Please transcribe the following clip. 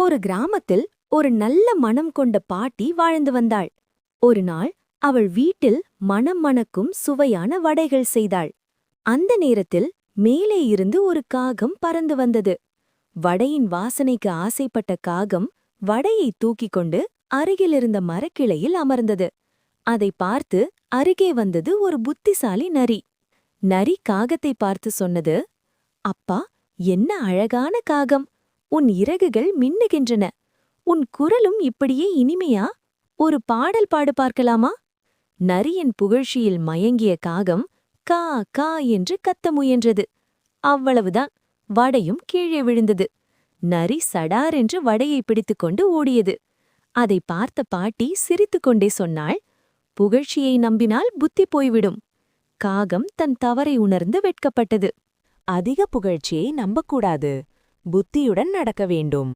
ஒரு கிராமத்தில் ஒரு நல்ல மனம் கொண்ட பாட்டி வாழ்ந்து வந்தாள். ஒரு நாள் அவள் வீட்டில் மணம் மணக்கும் சுவையான வடைகள் செய்தாள். அந்த நேரத்தில் மேலே இருந்து ஒரு காகம் பறந்து வந்தது. வடையின் வாசனைக்கு ஆசைப்பட்ட காகம் வடையை தூக்கிக் கொண்டு அருகிலிருந்த மரக்கிளையில் அமர்ந்தது. அதை பார்த்து அருகே வந்தது ஒரு புத்திசாலி நரி. நரி காகத்தை பார்த்து சொன்னது, அப்பா, என்ன அழகான காகம்! உன் இறகுகள் மின்னுகின்றன. உன் குரலும் இப்படியே இனிமையா? ஒரு பாடல் பாடு பார்க்கலாமா? நரியின் புகழ்ச்சியில் மயங்கிய காகம் கா கா என்று கத்த முயன்றது. அவ்வளவுதான், வடையும் கீழே விழுந்தது. நரி சடார் என்று வடையை பிடித்துக்கொண்டு ஓடியது. அதை பார்த்த பாட்டி சிரித்துக்கொண்டே சொன்னாள், புகழ்ச்சியை நம்பினால் புத்தி போய்விடும். காகம் தன் தவறை உணர்ந்து வெட்கப்பட்டது. அதிக புகழ்ச்சியை நம்பக்கூடாது. புத்தியுடன் நடக்க வேண்டும்.